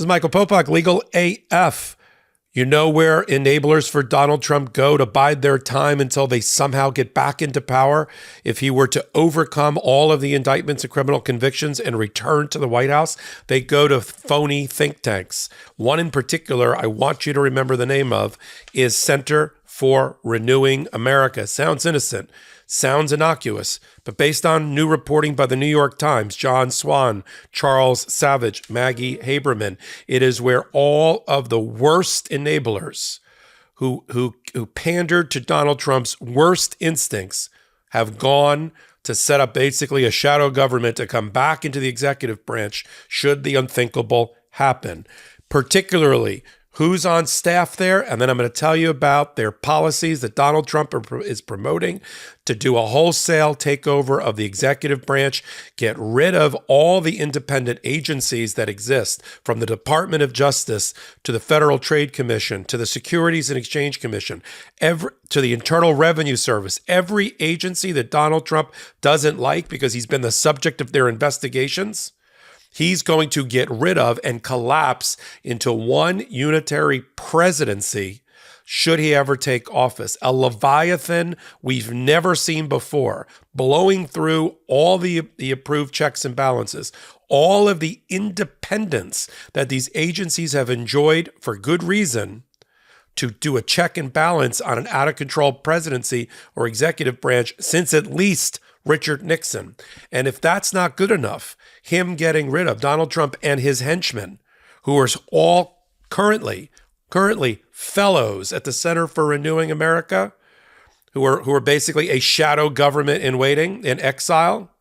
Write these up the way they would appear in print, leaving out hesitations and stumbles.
is Michael Popok, Legal AF. You know where enablers for Donald Trump go to bide their time until they somehow get back into power? If he were to overcome all of the indictments and criminal convictions and return to the White House, they go to phony think tanks. One in particular, I want you to remember the name of, is Center for Renewing America. Sounds innocent, sounds innocuous, but based on new reporting by the New York Times, John Swan, Charles Savage, Maggie Haberman, it is where all of the worst enablers who pandered to Donald Trump's worst instincts have gone to set up basically a shadow government to come back into the executive branch should the unthinkable happen. Particularly, who's on staff there, and then I'm going to tell you about their policies that Donald Trump is promoting to do a wholesale takeover of the executive branch, get rid of all the independent agencies that exist, from the Department of Justice to the Federal Trade Commission to the Securities and Exchange Commission, to the Internal Revenue Service. Every agency that Donald Trump doesn't like because he's been the subject of their investigations, he's going to get rid of and collapse into one unitary presidency should he ever take office. A Leviathan we've never seen before, blowing through all the approved checks and balances, all of the independence that these agencies have enjoyed for good reason to do a check and balance on an out-of-control presidency or executive branch since at least Richard Nixon. And if that's not good enough, him getting rid of Donald Trump and his henchmen, who are all currently fellows at the Center for Renewing America, who are basically a shadow government in waiting, in exile.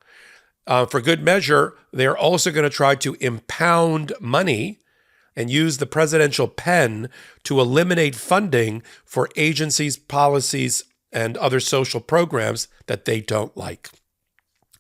For good measure, they're also going to try to impound money and use the presidential pen to eliminate funding for agencies, policies, and other social programs that they don't like.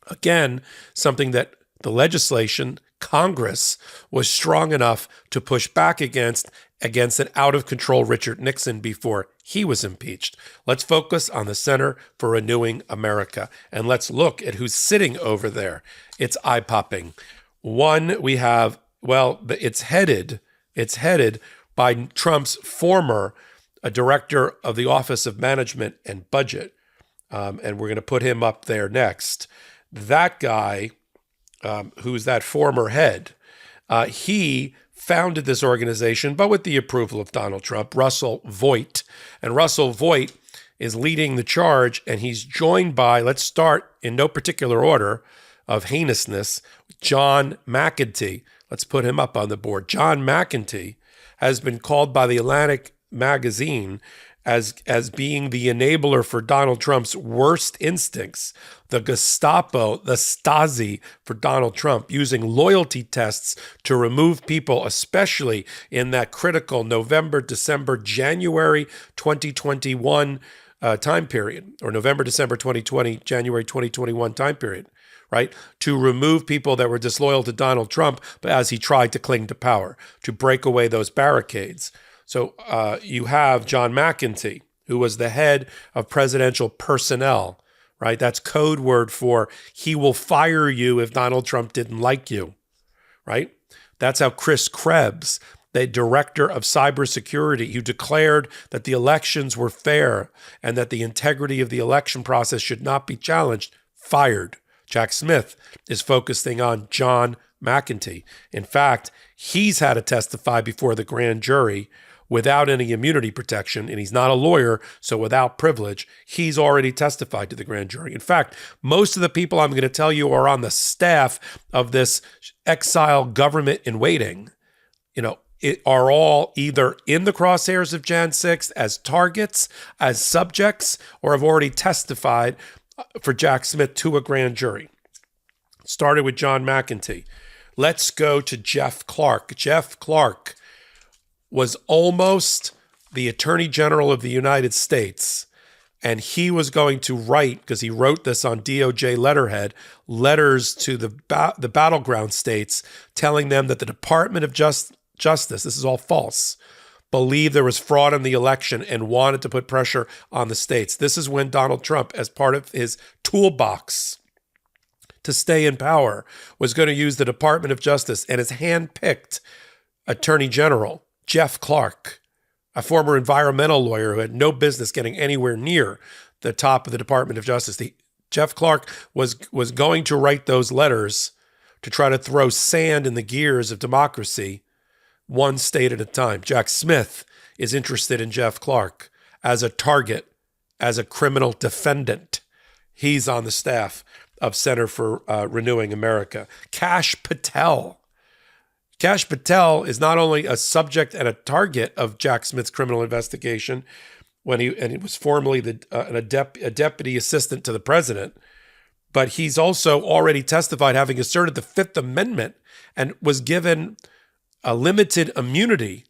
Again, something that the legislation, Congress, was strong enough to push back against an out-of-control Richard Nixon before he was impeached. Let's focus on the Center for Renewing America, and let's look at who's sitting over there. It's eye-popping. One, we have, it's headed by Trump's former director of the Office of Management and Budget, and we're going to put him up there next. That guy, who's that former head, he founded this organization, but with the approval of Donald Trump, Russell Vought. And Russell Vought is leading the charge, and he's joined by, let's start in no particular order of heinousness, John McEntee. Let's put him up on the board. John McEntee has been called by the Atlantic magazine as being the enabler for Donald Trump's worst instincts, the Gestapo, the Stasi for Donald Trump, using loyalty tests to remove people, especially in that critical November, December, January 2021 time period, or November, December 2020, January 2021 time period, right? To remove people that were disloyal to Donald Trump, but as he tried to cling to power, to break away those barricades. So you have John McEntee, who was the head of presidential personnel, right? That's code word for he will fire you if Donald Trump didn't like you, right? That's how Chris Krebs, the director of cybersecurity, who declared that the elections were fair and that the integrity of the election process should not be challenged, fired. Jack Smith is focusing on John McEntee. In fact, he's had to testify before the grand jury without any immunity protection, and he's not a lawyer, so without privilege, he's already testified to the grand jury. In fact, most of the people I'm going to tell you are on the staff of this exile government in waiting, are all either in the crosshairs of Jan 6 as targets, as subjects, or have already testified for Jack Smith to a grand jury. Started with John McEntee. Let's go to Jeff Clark. Jeff Clark was almost the Attorney General of the United States, and he was going to write, because he wrote this on DOJ letterhead, letters to the battleground states telling them that the Department of Justice, this is all false, believed there was fraud in the election and wanted to put pressure on the states. This is when Donald Trump, as part of his toolbox to stay in power, was going to use the Department of Justice and his hand-picked Attorney General Jeff Clark, a former environmental lawyer who had no business getting anywhere near the top of the Department of Justice. Jeff Clark was going to write those letters to try to throw sand in the gears of democracy, one state at a time. Jack Smith is interested in Jeff Clark as a target, as a criminal defendant. He's on the staff of Center for Renewing America. Kash Patel. Kash Patel is not only a subject and a target of Jack Smith's criminal investigation when he was formerly a deputy assistant to the president, but he's also already testified having asserted the Fifth Amendment and was given a limited immunity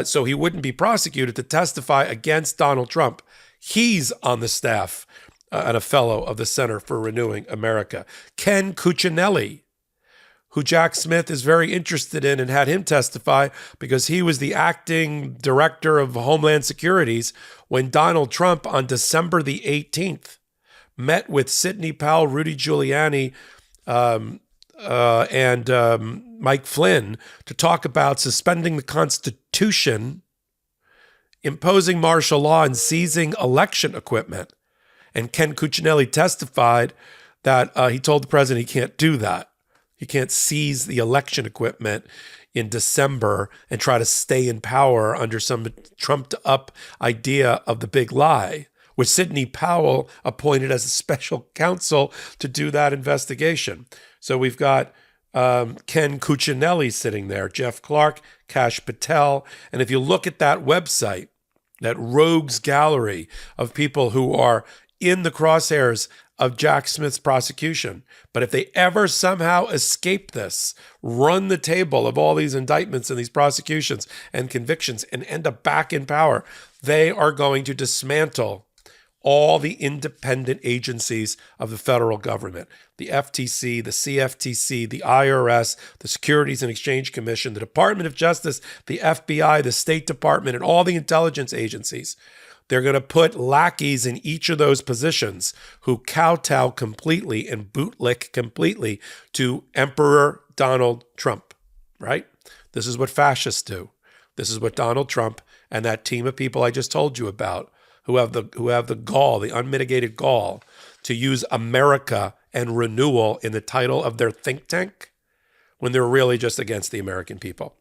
so he wouldn't be prosecuted to testify against Donald Trump. He's on the staff and a fellow of the Center for Renewing America. Ken Cuccinelli, who Jack Smith is very interested in and had him testify because he was the acting director of Homeland Securities when Donald Trump on December the 18th met with Sidney Powell, Rudy Giuliani, and Mike Flynn to talk about suspending the Constitution, imposing martial law, and seizing election equipment. And Ken Cuccinelli testified that he told the president he can't do that. He can't seize the election equipment in December and try to stay in power under some trumped-up idea of the big lie, with Sidney Powell appointed as a special counsel to do that investigation. So we've got Ken Cuccinelli sitting there, Jeff Clark, Kash Patel. And if you look at that website, that rogues gallery of people who are in the crosshairs of Jack Smith's prosecution, but if they ever somehow escape this, run the table of all these indictments and these prosecutions and convictions and end up back in power, they are going to dismantle all the independent agencies of the federal government, the FTC, the CFTC, the IRS, the Securities and Exchange Commission, the Department of Justice, the FBI, the State Department, and all the intelligence agencies. They're going to put lackeys in each of those positions who kowtow completely and bootlick completely to Emperor Donald Trump, right? This is what fascists do. This is what Donald Trump and that team of people I just told you about, who have the gall, the unmitigated gall, to use America and renewal in the title of their think tank when they're really just against the American people.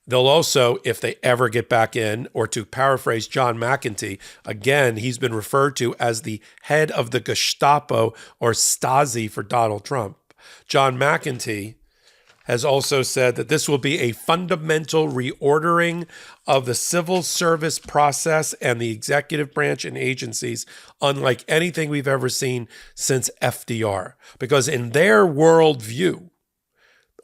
They'll also, if they ever get back in, or to paraphrase John McEntee, again, he's been referred to as the head of the Gestapo or Stasi for Donald Trump. John McEntee has also said that this will be a fundamental reordering of the civil service process and the executive branch and agencies, unlike anything we've ever seen since FDR. Because in their worldview,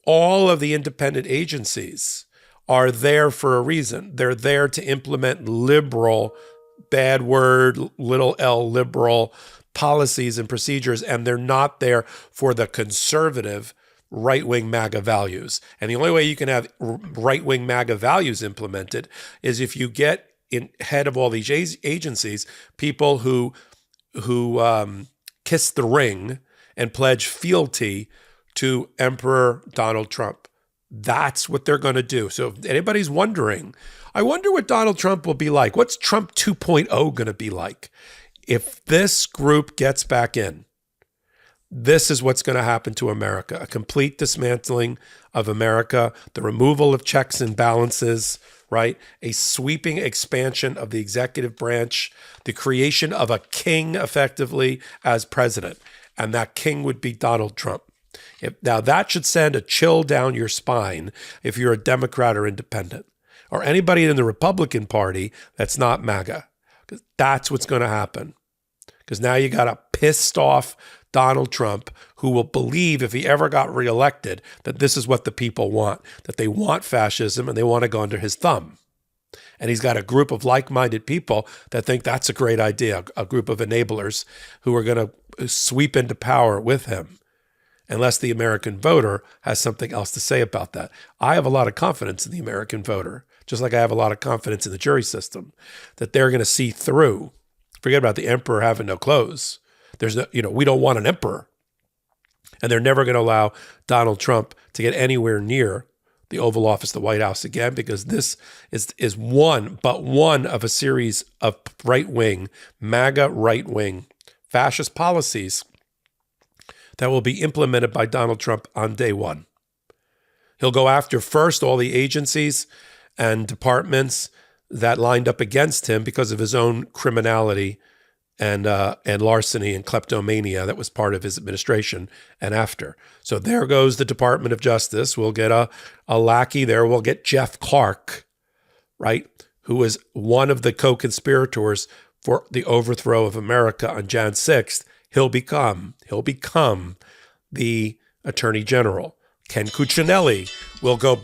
all of the independent agencies are there for a reason. They're there to implement liberal, bad word, little l, liberal policies and procedures, and they're not there for the conservative right-wing MAGA values. And the only way you can have right-wing MAGA values implemented is if you get in head of all these agencies people who kiss the ring and pledge fealty to Emperor Donald Trump. That's what they're going to do. So if anybody's wondering, I wonder what Donald Trump will be like. What's Trump 2.0 going to be like? If this group gets back in, this is what's going to happen to America. A complete dismantling of America, the removal of checks and balances, right? A sweeping expansion of the executive branch, the creation of a king effectively as president. And that king would be Donald Trump. Now, that should send a chill down your spine if you're a Democrat or independent or anybody in the Republican Party that's not MAGA, because that's what's going to happen. Because now you got a pissed off Donald Trump who will believe if he ever got reelected that this is what the people want, that they want fascism and they want to go under his thumb. And he's got a group of like-minded people that think that's a great idea, a group of enablers who are going to sweep into power with him, unless the American voter has something else to say about that. I have a lot of confidence in the American voter, just like I have a lot of confidence in the jury system, that they're going to see through. Forget about the emperor having no clothes. There's no, we don't want an emperor. And they're never going to allow Donald Trump to get anywhere near the Oval Office, the White House again, because this is one of a series of right-wing, MAGA right-wing fascist policies that will be implemented by Donald Trump on day one. He'll go after first all the agencies and departments that lined up against him because of his own criminality and larceny and kleptomania that was part of his administration and after. So there goes the Department of Justice. We'll get a lackey there. We'll get Jeff Clark, right, who was one of the co-conspirators for the overthrow of America on Jan 6th. He'll become the Attorney General. Ken Cuccinelli will go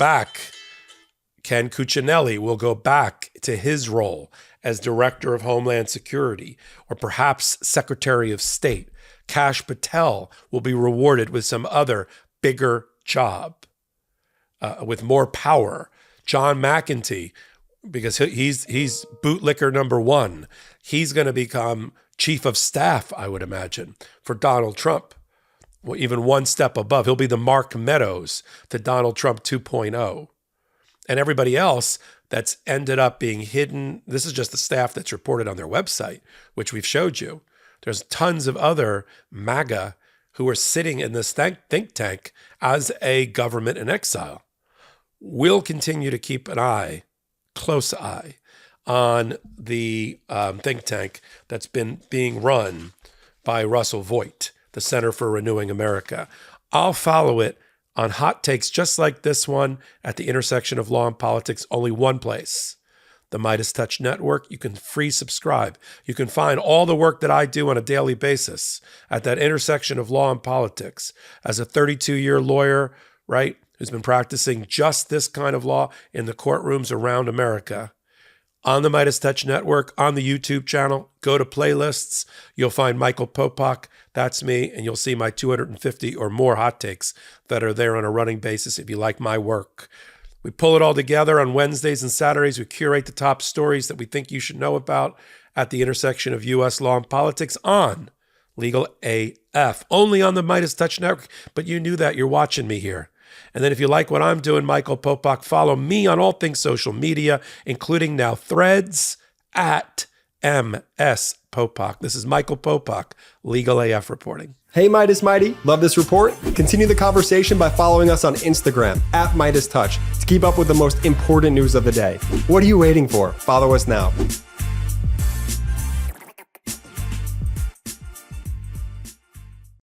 back to his role as Director of Homeland Security, or perhaps Secretary of State. Kash Patel will be rewarded with some other bigger job, with more power. John McEntee, because he's bootlicker number one, he's going to become Chief of Staff, I would imagine, for Donald Trump. Well, even one step above. He'll be the Mark Meadows to Donald Trump 2.0. And everybody else that's ended up being hidden, this is just the staff that's reported on their website, which we've showed you. There's tons of other MAGA who are sitting in this think tank as a government in exile. We'll continue to keep an close eye, on the think tank that's been being run by Russell Voigt, the Center for Renewing America. I'll follow it on hot takes just like this one at the intersection of law and politics, only one place, the MeidasTouch Network. You can free subscribe. You can find all the work that I do on a daily basis at that intersection of law and politics. As a 32-year lawyer, right, who's been practicing just this kind of law in the courtrooms around America, on the MeidasTouch Network, on the YouTube channel, go to playlists. You'll find Michael Popok, that's me, and you'll see my 250 or more hot takes that are there on a running basis if you like my work. We pull it all together on Wednesdays and Saturdays. We curate the top stories that we think you should know about at the intersection of U.S. law and politics on Legal AF, only on the MeidasTouch Network. But you knew that. You're watching me here. And then if you like what I'm doing, Michael Popok, follow me on all things social media, including now Threads at MS Popok. This is Michael Popok, Legal AF reporting. Hey, Meidas Mighty. Love this report? Continue the conversation by following us on Instagram at MeidasTouch to keep up with the most important news of the day. What are you waiting for? Follow us now.